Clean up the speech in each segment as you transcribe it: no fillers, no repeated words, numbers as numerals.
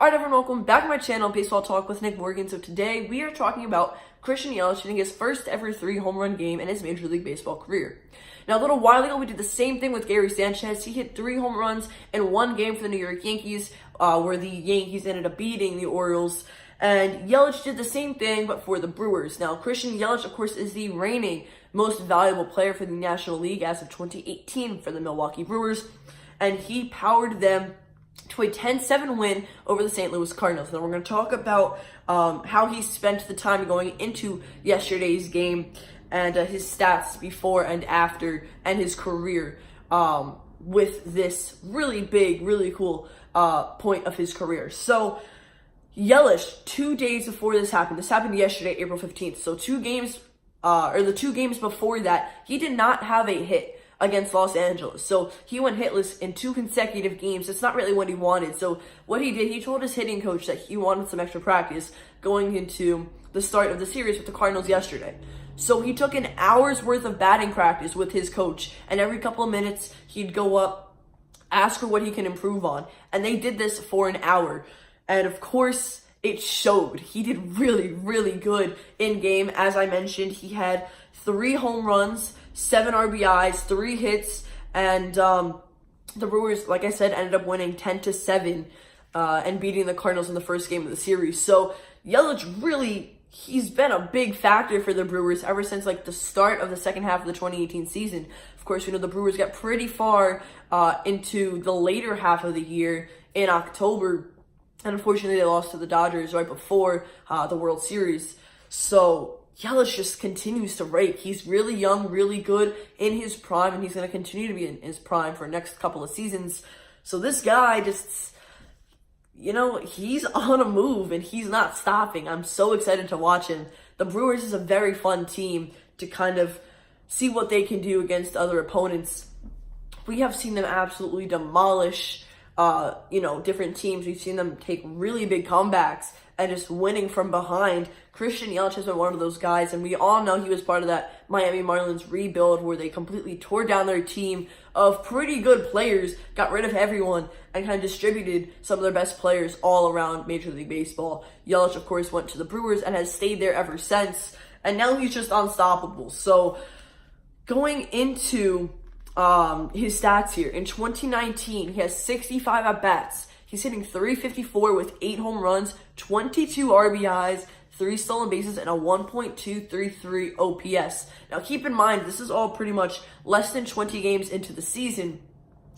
Alright everyone, welcome back to my channel, Baseball Talk with Nick Morgan. So today we are talking about Christian Yelich hitting his first ever 3 home run game in his Major League Baseball career. Now a little while ago we did the same thing with Gary Sanchez. He hit 3 home runs in one game for the New York Yankees, where the Yankees ended up beating the Orioles. And Yelich did the same thing, but for the Brewers. Now Christian Yelich, of course, is the reigning most valuable player for the National League as of 2018 for the Milwaukee Brewers. And he powered them to a 10-7 win over the St. Louis Cardinals. Now we're going to talk about how he spent the time going into yesterday's game and his stats before and after and his career with this really big, really cool point of his career. So Yelich, 2 days before this happened yesterday, April 15th. So 2 games, the 2 games before that, he did not have a hit against Los Angeles. So he went hitless in 2 consecutive games. It's not really what he wanted. So what he did, he told his hitting coach that he wanted some extra practice going into the start of the series with the Cardinals yesterday. So he took an hour's worth of batting practice with his coach, and every couple of minutes he'd go up, ask for what he can improve on. And they did this for an hour. And of course, it showed. He did really, really good in game. As I mentioned, he had 3 home runs, 7 RBIs, 3 hits, and the Brewers, like I said, ended up winning 10-7 and beating the Cardinals in the first game of the series. So Yelich really, he's been a big factor for the Brewers ever since like the start of the second half of the 2018 season. Of course, the Brewers got pretty far into the later half of the year in October, and unfortunately they lost to the Dodgers right before the World Series. So Yelich just continues to rake. He's really young, really good in his prime, and he's going to continue to be in his prime for the next couple of seasons. So this guy just, he's on a move, and he's not stopping. I'm so excited to watch him. The Brewers is a very fun team to kind of see what they can do against other opponents. We have seen them absolutely demolish different teams. We've seen them take really big comebacks and just winning from behind. Christian Yelich has been one of those guys, and we all know he was part of that Miami Marlins rebuild where they completely tore down their team of pretty good players, got rid of everyone, and kind of distributed some of their best players all around Major League Baseball. Yelich, of course, went to the Brewers and has stayed there ever since, and now he's just unstoppable. So going into his stats here, in 2019, he has 65 at-bats. He's hitting .354 with 8 home runs, 22 RBIs, 3 stolen bases, and a 1.233 OPS. Now, keep in mind, this is all pretty much less than 20 games into the season,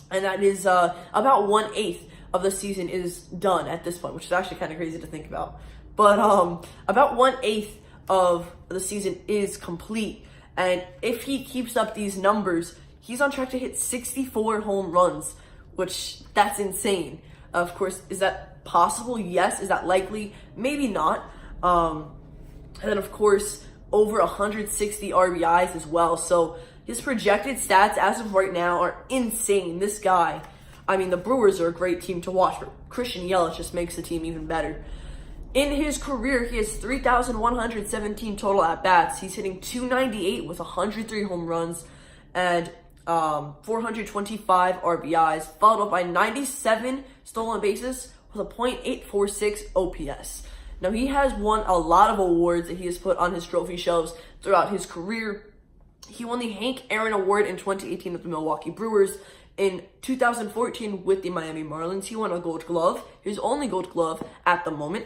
and that is about 1/8 of the season is done at this point, which is actually kind of crazy to think about. But about 1/8 of the season is complete, and if he keeps up these numbers, he's on track to hit 64 home runs, which that's insane. Of course, is that possible? Yes. Is that likely? Maybe not. And then, of course, over 160 RBIs as well. So his projected stats as of right now are insane. This guy, the Brewers are a great team to watch, but Christian Yelich just makes the team even better. In his career, he has 3,117 total at-bats. He's hitting .298 with 103 home runs and 425 RBIs, followed up by 97 stolen bases with a .846 OPS. Now, he has won a lot of awards that he has put on his trophy shelves throughout his career. He won the Hank Aaron Award in 2018 with the Milwaukee Brewers. In 2014 with the Miami Marlins, he won a Gold Glove, his only Gold Glove at the moment.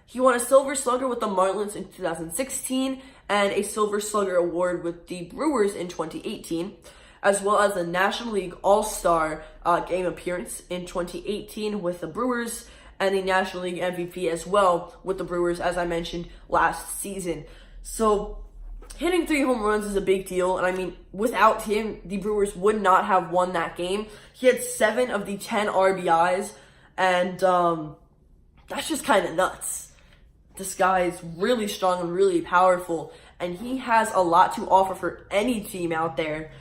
He won a Silver Slugger with the Marlins in 2016 and a Silver Slugger Award with the Brewers in 2018. As well as the National League All-Star game appearance in 2018 with the Brewers, and the National League MVP as well with the Brewers, as I mentioned last season. So hitting 3 home runs is a big deal, and without him, the Brewers would not have won that game. He had 7 of the 10 RBIs, and that's just kind of nuts. This guy is really strong and really powerful, and he has a lot to offer for any team out there.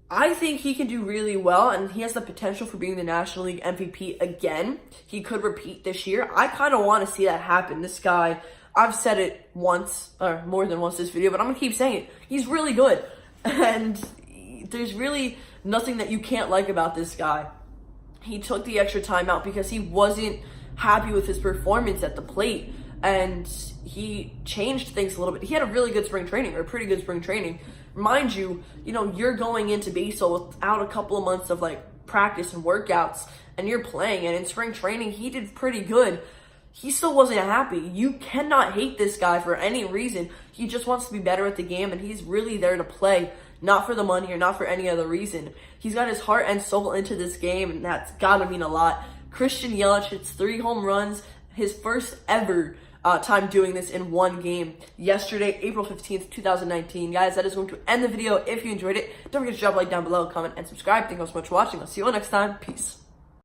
I think he can do really well, and he has the potential for being the National League MVP again. He could repeat this year. I kind of want to see that happen. This guy, I've said it once, or more than once this video, but I'm going to keep saying it. He's really good, and there's really nothing that you can't like about this guy. He took the extra time out because he wasn't happy with his performance at the plate, and he changed things a little bit. He had a really good spring training, or a pretty good spring training. Mind you, you're going into baseball without a couple of months of practice and workouts, and you're playing, and in spring training, he did pretty good. He still wasn't happy. You cannot hate this guy for any reason. He just wants to be better at the game, and he's really there to play, not for the money or not for any other reason. He's got his heart and soul into this game, and that's got to mean a lot. Christian Yelich hits 3 home runs, his first ever time doing this in one game yesterday, April 15th, 2019. Guys, that is going to end the video. If you enjoyed it, don't forget to drop a like down below, comment, and subscribe. Thank you so much for watching. I'll see you all next time. Peace.